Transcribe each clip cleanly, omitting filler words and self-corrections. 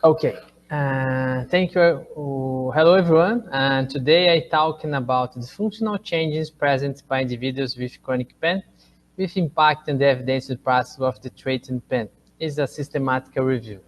Okay, thank you. Hello, everyone. And today I talking about the functional changes present by individuals with chronic pain, with impact on the evidence process of the treatment pain. Is a systematic review.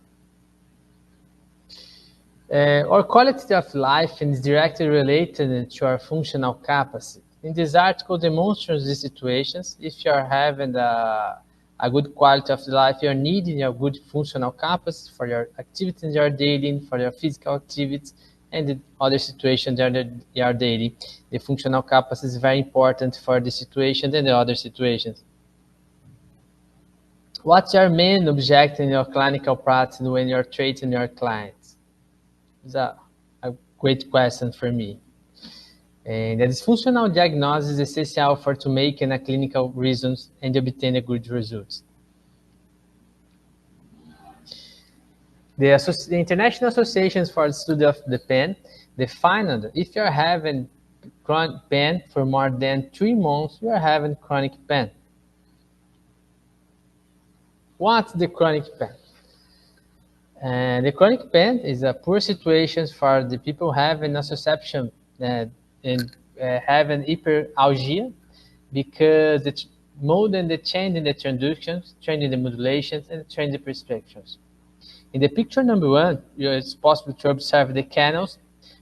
Our quality of life is directly related to our functional capacity. In this article demonstrates the situations. If you are having a good quality of life, you're needing a good functional capacity for your activities you're daily, for your physical activities, and the other situations that you are daily. The functional capacity is very important for the situation and the other situations. What's your main objective in your clinical practice when you're treating your clients? It's a great question for me. And the dysfunctional diagnosis is essential for to make a clinical reasons and obtain a good results. The International Associations for the Study of the Pain defined if you're having chronic pain for more than 3 months, you are having chronic pain. What's the chronic pain? And the chronic pain is a poor situation for the people having nociception and having hyperalgia because it's more than the change in the transductions, change in the modulations, and change in the prescriptions. In the picture number 1, it's possible to observe the canals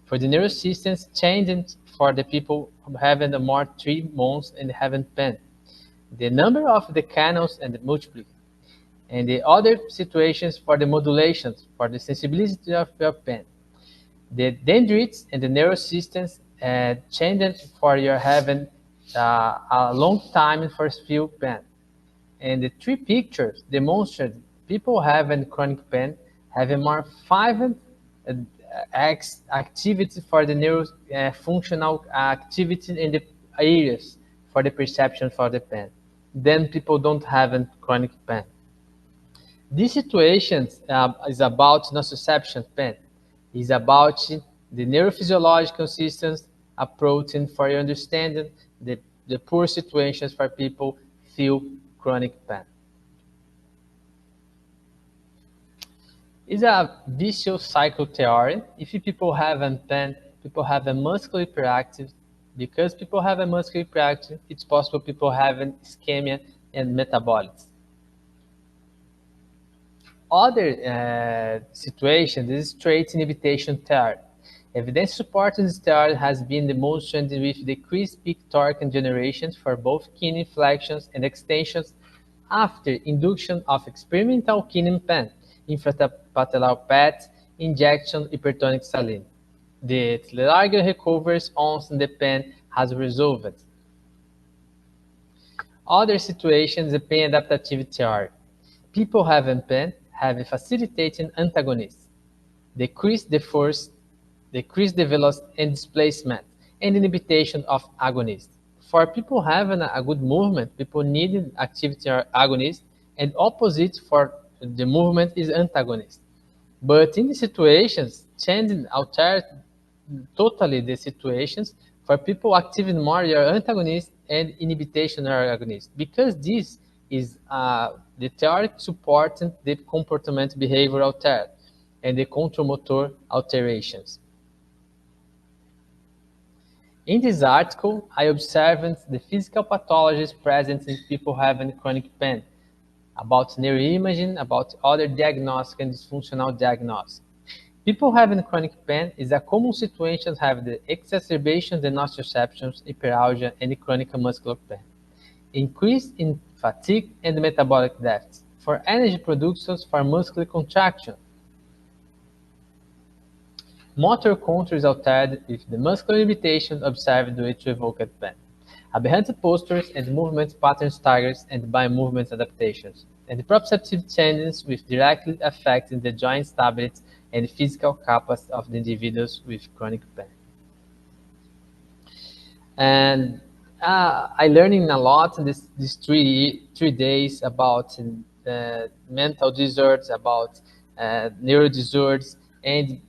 for the nervous systems changing for the people having a more 3 months and having pain. The number of the canals and the multiply. And the other situations for the modulations, for the sensibility of your pain. The dendrites and the nervous systems changing for your having a long time for feel pain. And the 3 pictures demonstrate people having chronic pain having more 5 X activity for the functional activity in the areas for the perception for the pain. Then people don't have chronic pain. This situation is about nociception pain. It's about the neurophysiological systems approaching for your understanding the poor situations for people feel chronic pain. It's a vicious cycle theory. If people have a pain, people have a muscular hyperactive. Because people have a muscular hyperactive, it's possible people have an ischemia and metabolics. Other situation, this is trait inhibition theory. Evidence supporting this theory has been demonstrated with decreased peak torque and generations for both kidney flexions and extensions after induction of experimental kidney pen, infrapatellar PET, injection hypertonic saline. The larger recovers once the pen has resolved. Other situations, the pain adaptive theory. People having pain have a facilitating antagonist, decrease the force, decrease the velocity and displacement, and inhibition of agonist. For people having a good movement, people need activity or agonist, and opposite for the movement is antagonist. But in the situations, changing alter totally the situations for people active more your antagonist and inhibition or agonist, because this is the theory supporting the comportment behavior altered and the control motor alterations. In this article, I observed the physical pathologies present in people having chronic pain, about neuroimaging, about other diagnostic and dysfunctional diagnosis. People having chronic pain is a common situation to have the exacerbation of the nociceptions, hyperalgia, and chronic muscular pain. Increase in fatigue and metabolic deficits for energy productions for muscular contraction. Motor control is altered with the muscular limitation observed due to evoked pain. Aberrant postures and movement patterns triggers and by movement adaptations, and the proprioceptive changes with directly affecting the joint stability and physical capacity of the individuals with chronic pain. And I learning a lot in these 3 days about mental disorders, about neuro disorders, and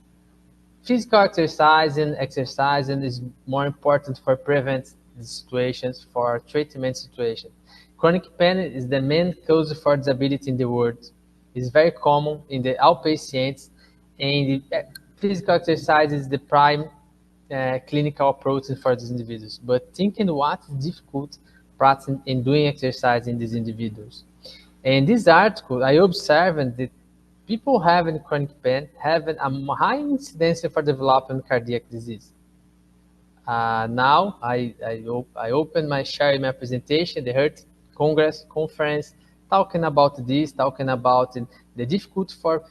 physical exercising is more important for prevent situations, for treatment situations. Chronic pain is the main cause for disability in the world. It's very common in the all patients, And physical exercise is the prime clinical approach for these individuals. But thinking what is difficult practicing and doing exercise in these individuals. In this article, I observed that people having chronic pain have a high incidence for developing cardiac disease. Now I open my sharing my presentation, the Heart Conference, talking about this, talking about the difficulty for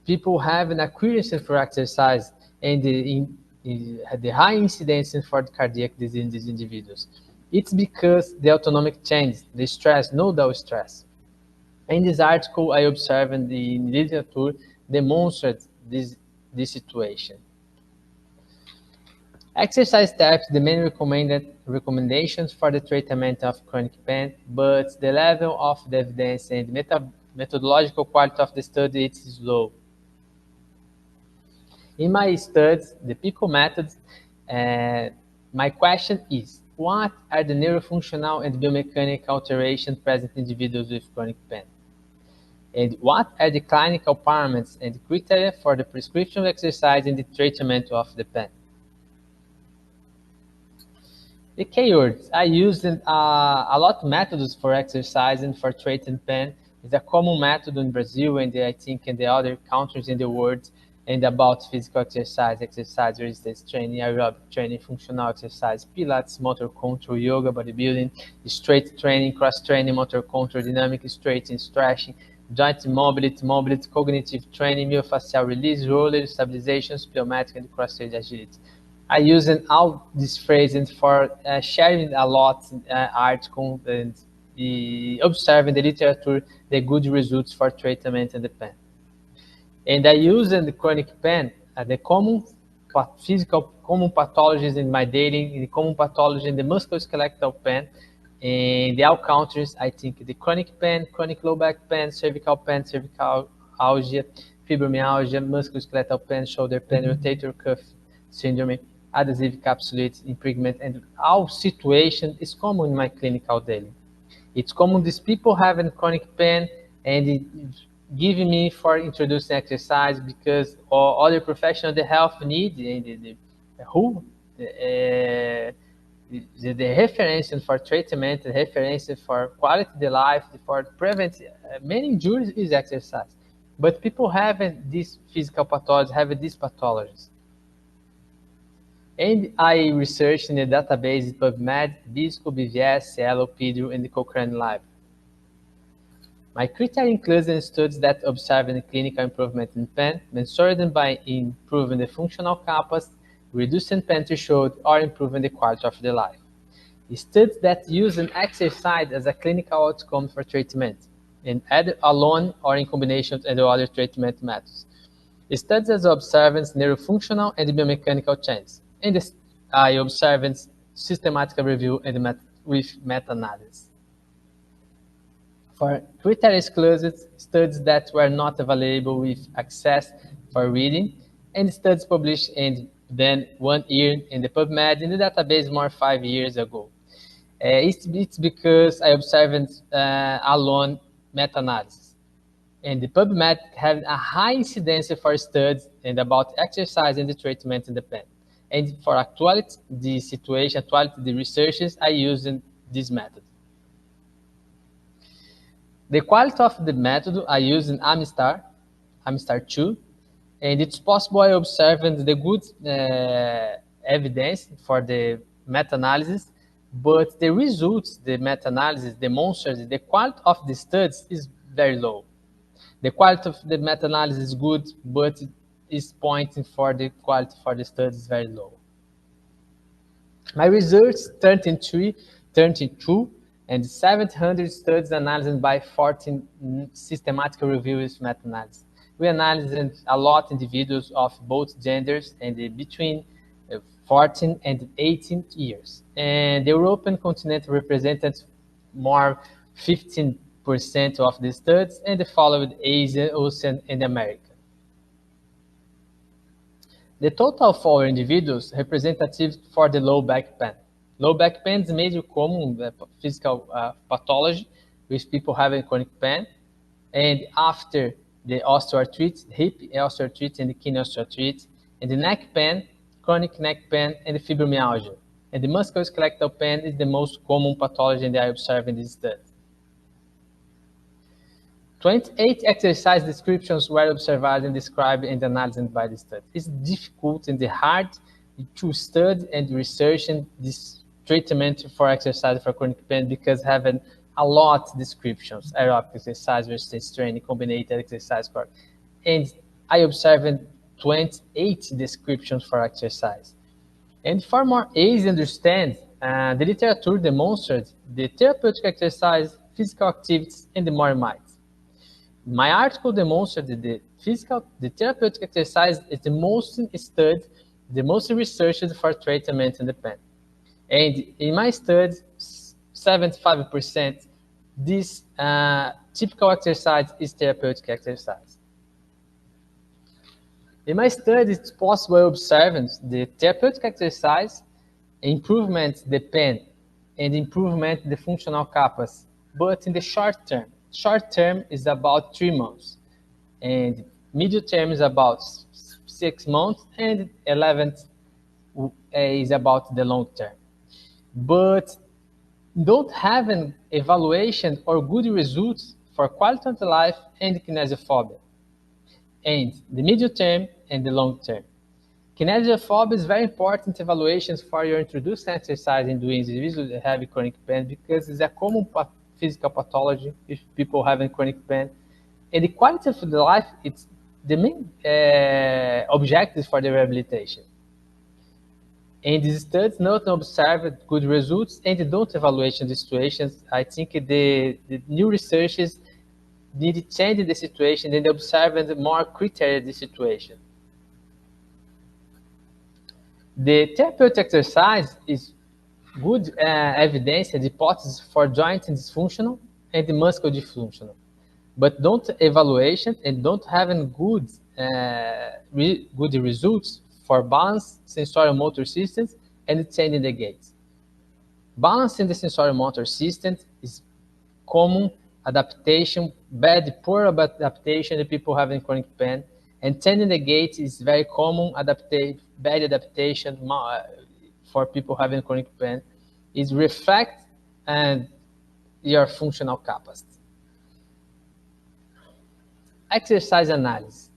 people having a curiosity for exercise and the high incidence for cardiac disease in these individuals. It's because the autonomic change, the stress, nodal stress. In this article, I observed in the literature demonstrated this situation. Exercise steps, the main recommendations for the treatment of chronic pain, but the level of the evidence and methodological quality of the study is low. In my studies, the PICO methods, my question is, what are the neurofunctional and biomechanical alterations present in individuals with chronic pain? And what are the clinical parameters and criteria for the prescription of exercise and the treatment of the pain? The keywords, I used a lot of methods for exercise and for treating pain. It's a common method in Brazil and I think in the other countries in the world, and about physical exercise resistance training, aerobic training, functional exercise, pilates, motor control, yoga, bodybuilding, straight training, cross training, motor control, dynamic stretching, stretching, joint mobility, cognitive training, myofascial release, roller stabilizations, plyometric, and cross-stage agility. I use all these phrases for sharing a lot articles and observing the literature, the good results for treatment and the pain. And I use the chronic pain, the common physical common pathologies in my daily, the common pathology in the musculoskeletal pain. In the all countries, I think the chronic pain, chronic low back pain, cervical algia, fibromyalgia, musculoskeletal pain, shoulder pain, rotator cuff syndrome, adhesive capsulated impingement, and all situation is common in my clinical daily. It's common these people having chronic pain and it giving me for introducing exercise because all other professionals the health need the reference for treatment, the reference for quality of the life, for prevent many injuries is exercise. But people having these physical pathologies, having these pathologies. And I researched in the database PubMed, BISCO, BVS, Cielo, PEDRU, and the Cochrane Library. My criteria includes studies that observe the clinical improvement in pain, measured by improving the functional capacity, reducing pain threshold, or improving the quality of the life. Studies that use an exercise as a clinical outcome for treatment, and either alone or in combination with other treatment methods. Studies as observance neurofunctional and biomechanical changes. And I observed systematic review and with meta-analysis. For criteria excluded, studies that were not available with access for reading, and studies published in then 1 year in the PubMed in the database more 5 years ago. It's because I observed alone meta-analysis. And the PubMed had a high incidence for studies and about exercise and the treatment in the pain. And for actuality, the situation, actuality, the researches, I used this method. The quality of the method I use in Amistar 2, and it's possible I observed the good evidence for the meta-analysis, but the results, the meta-analysis demonstrates the quality of the studies is very low. The quality of the meta-analysis is good, but it is pointing for the quality for the studies is very low. My results 32 and 700 studies analyzed by 14 systematic reviews meta-analysis. We analyzed a lot of individuals of both genders and between 14 and 18 years. And the European continent represented more 15% of the studies, and the followed Asia, Oceania, and America. The total for individuals representative for the low back pain. Low back pain is a major common physical pathology with people having chronic pain. And after the osteoarthritis, hip osteoarthritis and the kidney osteoarthritis, and the neck pain, chronic neck pain, and the fibromyalgia. And the musculoskeletal pain is the most common pathogen that I observed in this study. 28 exercise descriptions were observed and described and analyzed by the study. It's difficult and hard to study and research in this treatment for exercise for chronic pain because having a lot of descriptions, aerobic exercise, resistance training, combined exercise, and I observed 28 descriptions for exercise. And for more easy to understand, the literature demonstrated the therapeutic exercise, physical activities, and the more might. My article demonstrated that the therapeutic exercise is the most studied, the most researched for treatment in the pain. And in my study, 75% this typical exercise is therapeutic exercise. In my study, it's possible to observe the therapeutic exercise improvement the pain and improvement the functional capacity, but in the short term. Short term is about 3 months, and medium term is about 6 months, and 11 is about the long term. But don't have an evaluation or good results for quality of life and kinesiophobia, and the medium term and the long term. Kinesiophobia is very important evaluations for your introduced exercise in doing individuals that have chronic pain because it's a common physical pathology if people having chronic pain. And the quality of the life, it's the main objective for the rehabilitation. And these studies not observed good results and don't evaluation the situations. I think the new researchers need to change the situation and observe more criteria the situation. The therapeutic exercise is good evidence and hypothesis for joint dysfunctional and muscle dysfunctional, but don't evaluation and don't have good good results for balance, sensorial motor systems, and changing the gaits. Balance in the sensorial motor system is common adaptation, poor adaptation in people having chronic pain, and changing the gait is very common bad adaptation for people having chronic pain. Is reflect and your functional capacity. Exercise analysis.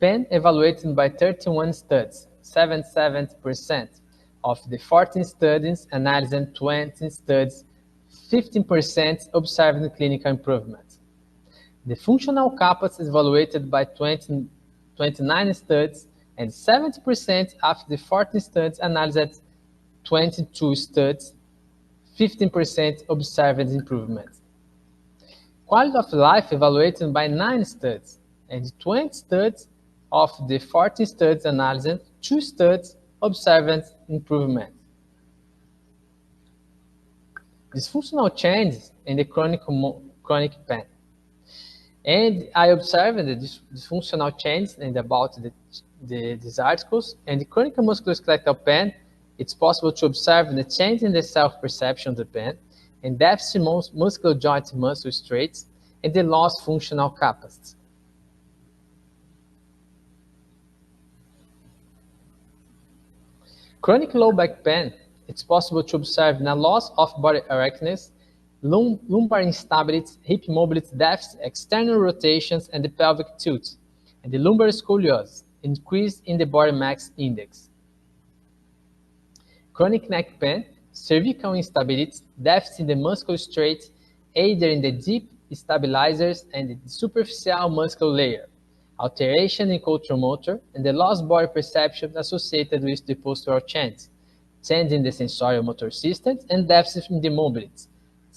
Pain evaluated by 31 studies, 77% of the 14 studies analyzed and 20 studies, 15% observed clinical improvement. The functional capacity is evaluated by 29 studies and 70% after the 14 studies analyzed 22 studies, 15% observed improvement. Quality of life evaluated by 9 studies and 20 studies of the 14 studies analyzed, 2 studies observed improvement. Dysfunctional changes in the chronic pain. And I observed the dysfunctional changes and about these articles. And the chronic musculoskeletal pain, it's possible to observe the change in the self-perception of the pain and deficit muscular joint muscle straits and the lost functional capacity. Chronic low back pain, it's possible to observe a loss of body erectness, lumbar instability, hip mobility deficit, external rotations, and the pelvic tilt, and the lumbar scoliosis, increase in the body mass index. Chronic neck pain, cervical instability, deficit in the muscle straight, either in the deep stabilizers and the superficial muscle layer, alteration in culture motor, and the lost body perception associated with the postural change in the sensorial motor systems, and deficit in the mobility,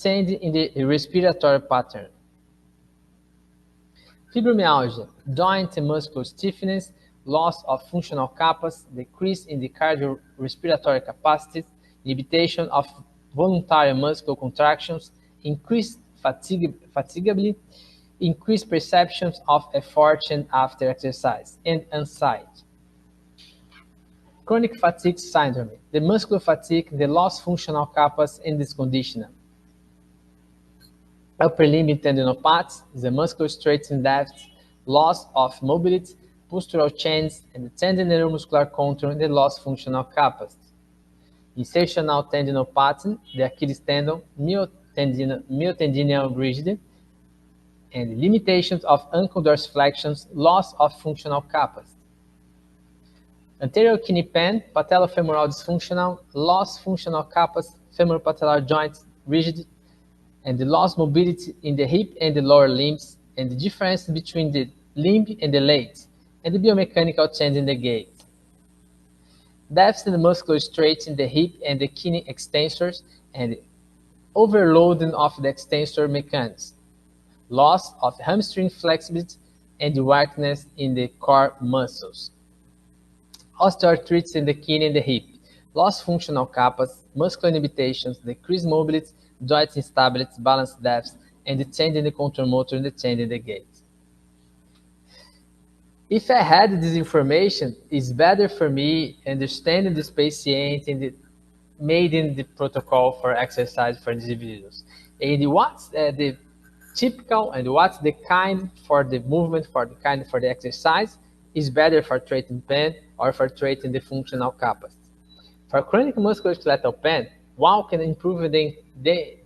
change in the respiratory pattern. Fibromyalgia, joint and muscular stiffness, loss of functional capacity, decrease in the cardiorespiratory capacity, inhibition of voluntary muscular contractions, increased fatigability, increased perceptions of effort after exercise, and anxiety. Chronic fatigue syndrome, the muscular fatigue, the lost functional capacity in this condition. Upper limb tendinopathy is a muscular straightening deficit, loss of mobility, postural change, and the tendon neuromuscular contour, and the loss functional capacity. Insertional tendinopathy, the Achilles tendon, myotendineal rigidity, and limitations of ankle dorsiflexions, loss of functional capacity. Anterior kidney pain, patellofemoral dysfunctional, loss functional capacity, femoropatellar joints rigid, and the loss mobility in the hip and the lower limbs, and the difference between the limb and the legs, and the biomechanical change in the gait. Deficit in the muscular straight in the hip and the kidney extensors, and overloading of the extensor mechanism, loss of hamstring flexibility, and the weakness in the core muscles. Osteoarthritis in the kidney and the hip, lost functional capacity, muscular limitations, decreased mobility, joint instability, balance deficit, and the change in the contour motor and the change in the gait. If I had this information, it's better for me understanding this patient and made in the protocol for exercise for individuals. And what's the typical and what's the kind for the movement, for the kind for the exercise is better for treating pain or for treating the functional capacity. For chronic musculoskeletal pain, one can improve the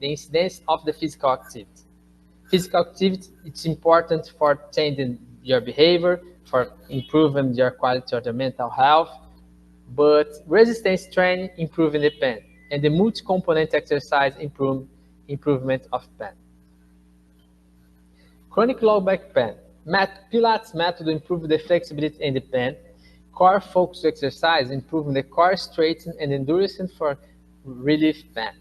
incidence of the physical activity. Physical activity, it's important for changing your behavior, for improving your quality of your mental health, but resistance training improving the pain, and the multi-component exercise improvement of pain. Chronic low back pain. Pilates method improve the flexibility and the pain. Core focus exercise improving the core strength and endurance for relief pain.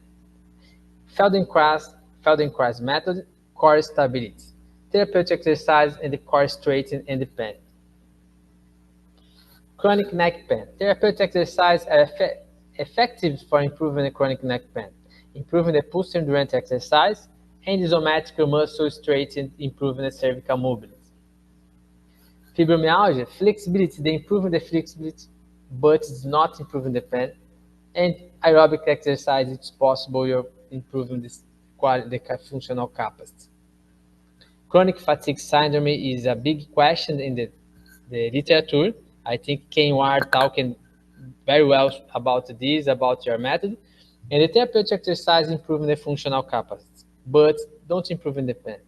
Feldenkrais method, core stability. Therapeutic exercise and the core strength and the pain. Chronic neck pain. Therapeutic exercise are effective for improving the chronic neck pain, improving the posterior endurance exercise, and isometric muscle straighten, improving the cervical mobility. Fibromyalgia, flexibility, they improving the flexibility, but it's not improving the pain. And aerobic exercise, it's possible you're improving this quality, the functional capacity. Chronic fatigue syndrome is a big question in the literature. I think Ken Ward talking very well about this, about your method. And the therapeutic exercise improving the functional capacity, but don't improve in the pain.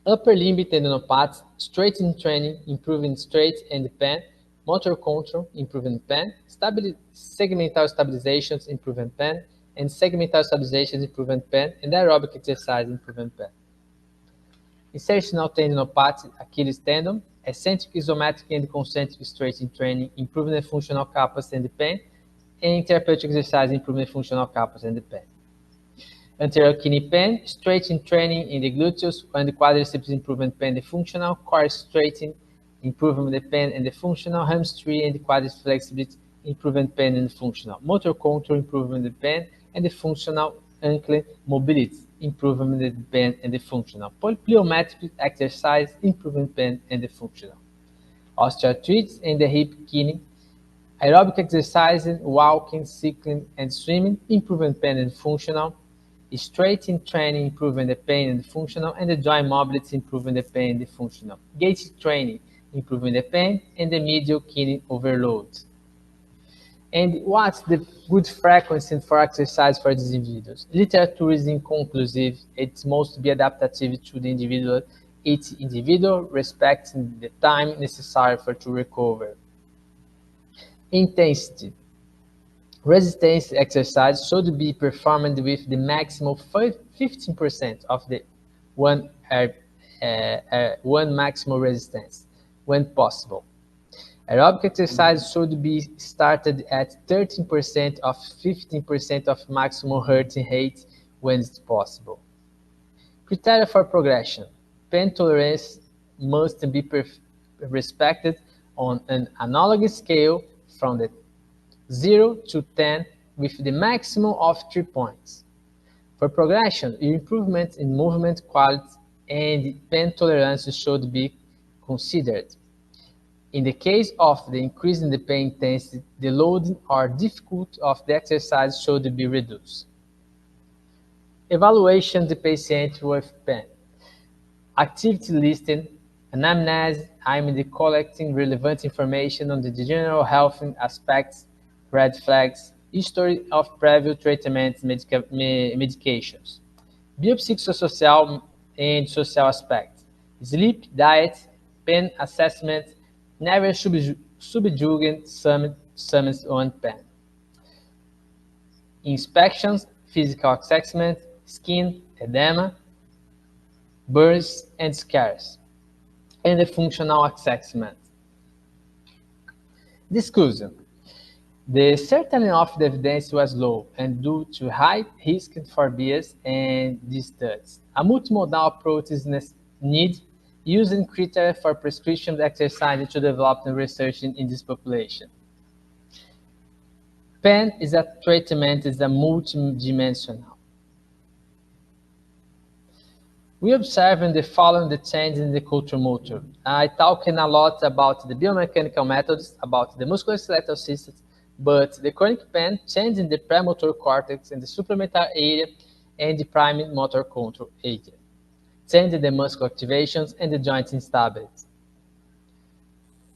Upper limb tendinopathy, straightening training, improving straight and the pain, motor control, improving pain, segmental stabilizations, improving pain, and segmental stabilizations, improving pain, and aerobic exercise, improving pain. Insertional tendinopathy, Achilles tendon, eccentric, isometric, and concentric straightening training, improving the functional capacity and the pain, and therapeutic exercise, improving the functional capacity and the pain. Anterior kidney pain, straightening training in the gluteus and the quadriceps, improving pain, the functional, core straightening, improving the pain and the functional, hamstring and the quadriceps flexibility, improving pain and the functional, motor control, improving the pain and the functional, ankle mobility, improving the pain and the functional, plyometric exercise, improving pain and the functional, osteoarthritis in the hip, kidney, aerobic exercising, walking, cycling, and swimming, improving pain and functional, straightening training, improving the pain and the functional, and the joint mobility, improving the pain and the functional, gait training, improving the pain, and the medial kidney overload. And what's the good frequency for exercise for these individuals? Literature is inconclusive. It must be adaptive to the individual, each individual, respecting the time necessary to recover. Intensity. Resistance exercise should be performed with the maximum 15% of the one maximum resistance when possible. Aerobic exercise should be started at 13% of 15% of maximum heart rate when it's possible. Criteria for progression. Pain tolerance must be respected on an analogous scale from the 0 to 10 with the maximum of 3 points. For progression, improvement in movement quality and pain tolerance should be considered. In the case of the increase in the pain intensity, the loading or difficulty of the exercise should be reduced. Evaluation of the patient with pain. activity listing, anamnesis, I'm collecting relevant information on the general health aspects, red flags, history of previous treatments, medications, biopsychosocial and social aspects, sleep, diet, pain assessment, never subjugant summons on pain, inspections, physical assessment, skin, edema, burns and scars, and the functional assessment. Discussion. The certainty of the evidence was low and due to high risk for bias and these studies. A multimodal approach is needed using criteria for prescription exercise to develop and research in this population. Pain is a treatment is a multidimensional. We observe in the following the change in the culture motor. I talking a lot about the biomechanical methods, about the musculoskeletal systems, but the chronic pain change in the premotor cortex in the supramotor area and the prime motor control area, change in the muscle activations and the joint instability.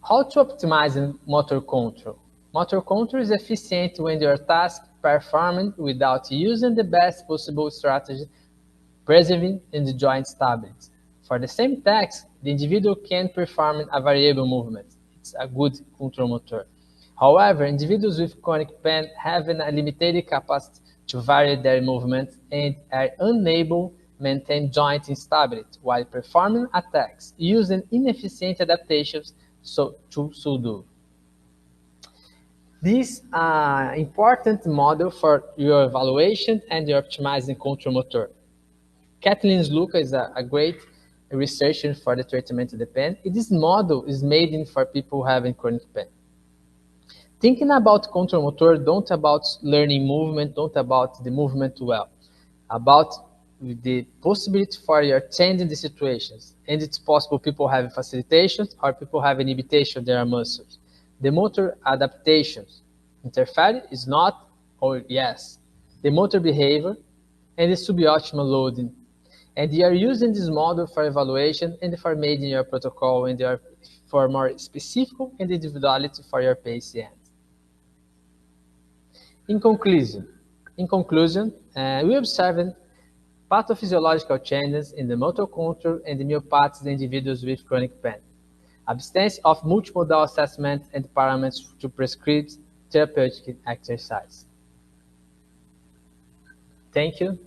How to optimize motor control? Motor control is efficient when your task performed without using the best possible strategy, preserving in the joint stability. For the same task, the individual can perform a variable movement. It's a good control motor. However, individuals with chronic pain have a limited capacity to vary their movement and are unable to maintain joint instability while performing attacks using inefficient adaptations to do. This is an important model for your evaluation and your optimizing control motor. Kathleen Sluka is a great researcher for the treatment of the pain. This model is made for people having chronic pain. Thinking about control motor, don't about learning movement, don't about the movement well, about the possibility for your changing the situations. And it's possible people have facilitations or people have inhibition of their muscles. The motor adaptations interfere is not or yes. The motor behavior and the suboptimal loading. And you are using this model for evaluation and for making your protocol and for more specific individuality for your patient. In conclusion, we observed pathophysiological changes in the motor control and the myopathies in individuals with chronic pain, absence of multimodal assessment and parameters to prescribe therapeutic exercise. Thank you.